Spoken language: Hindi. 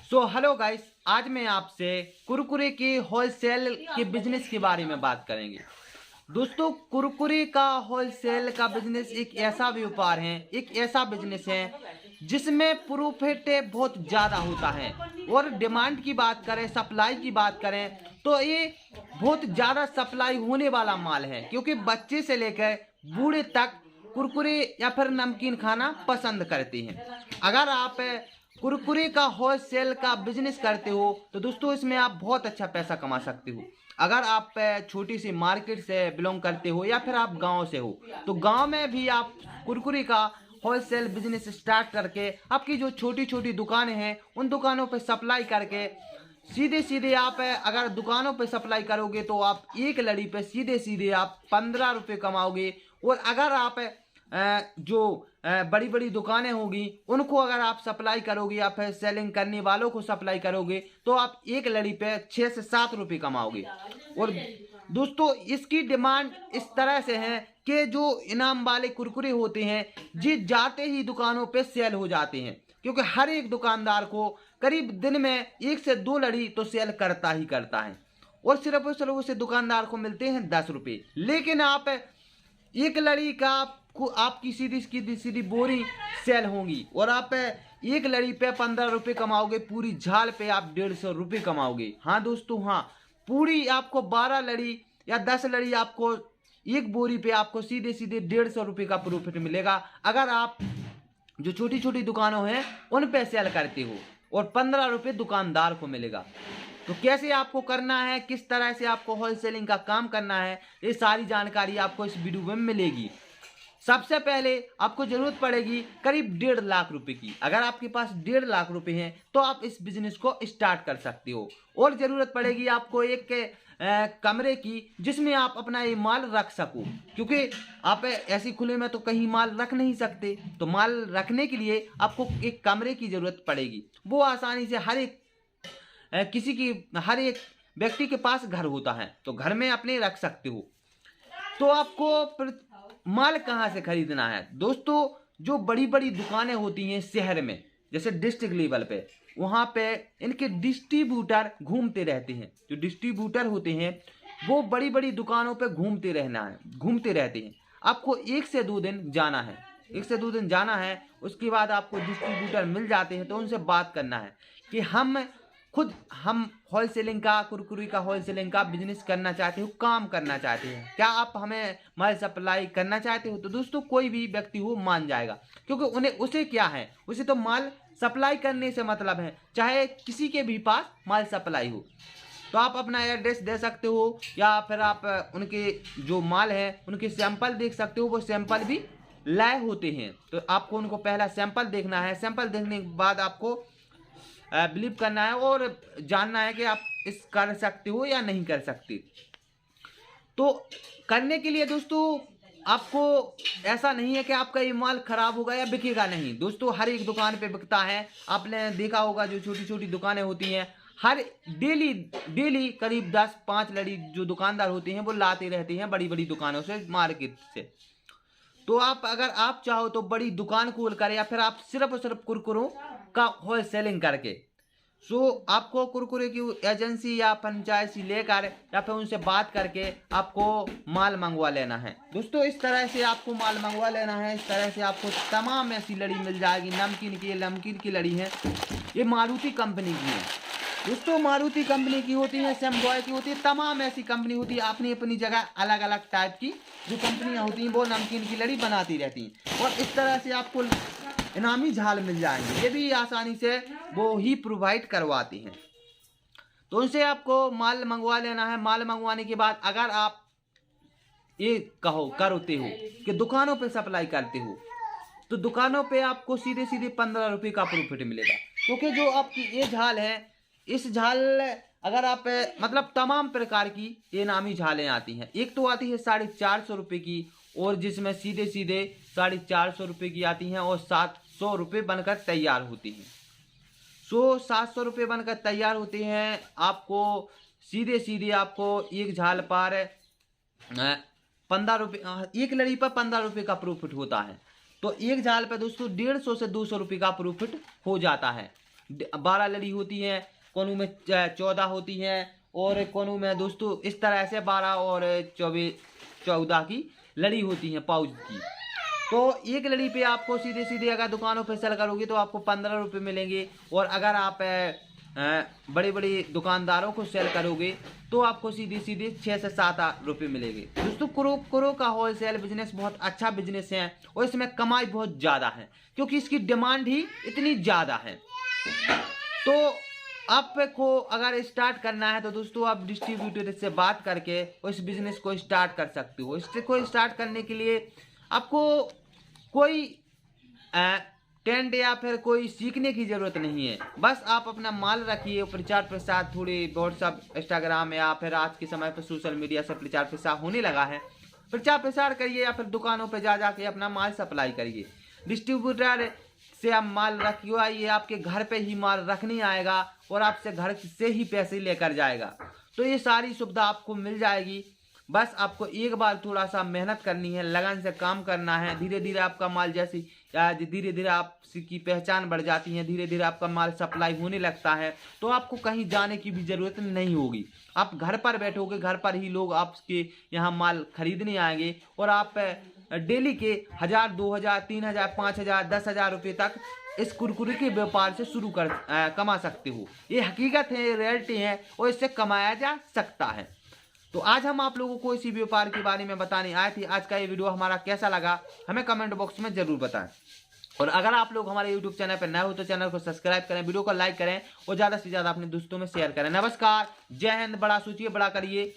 हेलो गाइस, आज मैं आपसे कुरकुरे के होलसेल के बिजनेस के बारे में बात करेंगे। दोस्तों, कुरकुरे का होलसेल का बिजनेस एक ऐसा व्यापार है, एक ऐसा बिजनेस है जिसमें प्रॉफिट बहुत ज़्यादा होता है। और डिमांड की बात करें, सप्लाई की बात करें तो ये बहुत ज़्यादा सप्लाई होने वाला माल है, क्योंकि बच्चे से लेकर बूढ़े तक कुरकुरे या फिर नमकीन खाना पसंद करते हैं। अगर आप कुरकुरे का होलसेल का बिजनेस करते हो तो दोस्तों इसमें आप बहुत अच्छा पैसा कमा सकते हो। अगर आप छोटी सी मार्केट से बिलोंग करते हो या फिर आप गांव से हो तो गांव में भी आप कुरकुरे का होलसेल बिजनेस स्टार्ट करके आपकी जो छोटी छोटी दुकानें हैं उन दुकानों पर सप्लाई करके सीधे सीधे आप अगर दुकानों पे सप्लाई करोगे तो आप एक लड़ी पे सीधे सीधे आप 15 रुपये कमाओगे। और अगर आप जो बड़ी बड़ी दुकानें होगी उनको अगर आप सप्लाई करोगे या फिर सेलिंग करने वालों को सप्लाई करोगे तो आप एक लड़ी पे 6 से 7 रुपये कमाओगे। और दोस्तों इसकी डिमांड इस तरह से है कि जो इनाम वाले कुरकुरे होते हैं जी जाते ही दुकानों पे सेल हो जाते हैं, क्योंकि हर एक दुकानदार को करीब दिन में 1 से 2 लड़ी तो सेल करता ही करता है। और सिर्फ और सिर्फ उसे दुकानदार को मिलते हैं 10 रुपये। लेकिन आप एक लड़ी का आपकी सीधी सीधी सीधी बोरी सेल होंगी और आप एक लड़ी पे 15 रुपये कमाओगे, पूरी झाल पे आप 150 रुपये कमाओगे। हाँ दोस्तों, हाँ, पूरी आपको 12 लड़ी या 10 लड़ी आपको एक बोरी पे आपको सीधे सीधे 150 रुपये का प्रॉफिट मिलेगा अगर आप जो छोटी छोटी दुकानों हैं उन पे सेल करते हो, और 15 रुपये दुकानदार को मिलेगा। तो कैसे आपको करना है, किस तरह से आपको होलसेलिंग का काम करना है, ये सारी जानकारी आपको इस वीडियो में मिलेगी। सबसे पहले आपको जरूरत पड़ेगी करीब 1.5 लाख रुपए की। अगर आपके पास 1.5 लाख रुपए हैं तो आप इस बिजनेस को स्टार्ट कर सकते हो। और जरूरत पड़ेगी आपको एक कमरे की जिसमें आप अपना ये माल रख सको, क्योंकि आप ऐसी खुले में तो कहीं माल रख नहीं सकते। तो माल रखने के लिए आपको एक कमरे की जरूरत पड़ेगी। वो आसानी से हर एक व्यक्ति के पास घर होता है, तो घर में अपने रख सकते हो। तो आपको माल कहाँ से खरीदना है दोस्तों, जो बड़ी बड़ी दुकानें होती हैं शहर में, जैसे डिस्ट्रिक्ट लेवल पे, वहाँ पे इनके डिस्ट्रीब्यूटर घूमते रहते हैं। जो डिस्ट्रीब्यूटर होते हैं वो बड़ी बड़ी दुकानों पे घूमते रहते हैं। आपको 1 से 2 दिन जाना है, 1 से 2 दिन जाना है। उसके बाद आपको डिस्ट्रीब्यूटर मिल जाते हैं, तो उनसे बात करना है कि हम होलसेलिंग का, कुरकुरे का होलसेलिंग का बिजनेस करना चाहते हो, काम करना चाहते हैं, क्या आप हमें माल सप्लाई करना चाहते हो? तो दोस्तों कोई भी व्यक्ति हो मान जाएगा, क्योंकि उसे क्या है, उसे तो माल सप्लाई करने से मतलब है, चाहे किसी के भी पास माल सप्लाई हो। तो आप अपना एड्रेस दे सकते हो या फिर आप उनके जो माल है उनके सैंपल देख सकते हो। वो सैंपल भी लाए होते हैं, तो आपको उनको पहला सैंपल देखना है। सैंपल देखने के बाद आपको बिलीव करना है और जानना है कि आप इस कर सकते हो या नहीं कर सकते। तो करने के लिए दोस्तों आपको ऐसा नहीं है कि आपका ये माल खराब होगा या बिकेगा नहीं। दोस्तों हर एक दुकान पे बिकता है। आपने देखा होगा जो छोटी छोटी दुकानें होती हैं, हर डेली करीब 10-5 लड़ी जो दुकानदार होते हैं वो लाते रहते हैं बड़ी बड़ी दुकानों से, मार्केट से। तो अगर आप चाहो तो बड़ी दुकान खोल कर या फिर आप सिर्फ और सिर्फ कुरकुरों का होलसेलिंग करके, आपको कुरकुरे की एजेंसी या फ्रेंचाइजी लेकर या फिर उनसे बात करके आपको माल मंगवा लेना है। दोस्तों इस तरह से आपको माल मंगवा लेना है। इस तरह से आपको तमाम ऐसी लड़ी मिल जाएगी। नमकीन की लड़ी है, ये मारुति कंपनी की है दोस्तों। मारुति कंपनी की होती है, सेमबॉय की होती है, तमाम ऐसी कंपनी होती है। अपनी अपनी जगह अलग अलग टाइप की जो कंपनियां होती हैं वो नमकीन की लड़ी बनाती रहती हैं। और इस तरह से आपको इनामी झाल मिल जाएंगे, ये भी आसानी से वो ही प्रोवाइड करवाती हैं। तो उनसे आपको माल मंगवा लेना है। माल मंगवाने के बाद अगर आप ये करते हो कि दुकानों पे सप्लाई करते हो, तो दुकानों पे आपको सीधे सीधे 15 रुपये का प्रॉफिट मिलेगा। क्योंकि जो आपकी ये झाल है, इस झाल अगर आप मतलब तमाम प्रकार की ये नामी झालें आती हैं। एक तो आती है 450 रुपये की, और जिसमें सीधे सीधे 450 रुपये की आती हैं और 700 रुपये बनकर तैयार होती हैं। 700 रुपये बनकर तैयार होती हैं। आपको सीधे सीधे आपको एक झाल पर 15 रुपये, एक लड़ी पर 15 रुपये का प्रॉफिट होता है। तो एक झाल पर दोस्तों 150 से 200 रुपये का प्रॉफिट हो जाता है। 12 लड़ी होती हैं, कोनों में 14 होती हैं, और कोनों में दोस्तों इस तरह से 12 और 14 की लड़ी होती हैं पाउच की। तो एक लड़ी पे आपको सीधे सीधे अगर दुकानों पे सेल करोगे तो आपको 15 रुपये मिलेंगे, और अगर आप बड़े बड़े दुकानदारों को सेल करोगे तो आपको सीधे सीधे 6 से 7 रुपये मिलेंगे। दोस्तों क्रो का होलसेल बिजनेस बहुत अच्छा बिजनेस है, और इसमें कमाई बहुत ज़्यादा है क्योंकि इसकी डिमांड ही इतनी ज़्यादा है। तो आपको अगर स्टार्ट करना है तो दोस्तों आप डिस्ट्रीब्यूटर से बात करके इस बिजनेस को स्टार्ट कर सकते हो। इसको स्टार्ट करने के लिए आपको कोई टेंट या फिर कोई सीखने की ज़रूरत नहीं है। बस आप अपना माल रखिए, प्रचार प्रसार थोड़ी व्हाट्सअप, इंस्टाग्राम या फिर आज के समय पर सोशल मीडिया से प्रचार प्रसार होने लगा है, प्रचार प्रसार करिए या फिर दुकानों पर जा के अपना माल सप्लाई करिए। डिस्ट्रीब्यूटर से आप माल रखिए, आइए आपके घर पे ही माल रखने आएगा और आपसे घर से ही पैसे लेकर जाएगा। तो ये सारी सुविधा आपको मिल जाएगी। बस आपको एक बार थोड़ा सा मेहनत करनी है, लगन से काम करना है। धीरे धीरे आपका माल धीरे धीरे आपकी पहचान बढ़ जाती है, धीरे धीरे आपका माल सप्लाई होने लगता है, तो आपको कहीं जाने की भी ज़रूरत नहीं होगी। आप घर पर बैठोगे, घर पर ही लोग आपके यहाँ माल खरीदने आएंगे, और आप डेली के 1000, 2000, 3000, 5000, 10,000 रुपये तक इस कुरकुरे के व्यापार से कमा सकते हो। ये हकीकत है, रियलिटी है, और इससे कमाया जा सकता है। तो आज हम आप लोगों को इसी व्यापार के बारे में बताने आए थे। आज का ये वीडियो हमारा कैसा लगा हमें कमेंट बॉक्स में जरूर बताएं, और अगर आप लोग हमारे यूट्यूब चैनल पर नए हो तो चैनल को सब्सक्राइब करें, वीडियो को लाइक करें और ज़्यादा से ज़्यादा अपने दोस्तों में शेयर करें। नमस्कार, जय हिंद। बड़ा सोचिए, बड़ा करिए।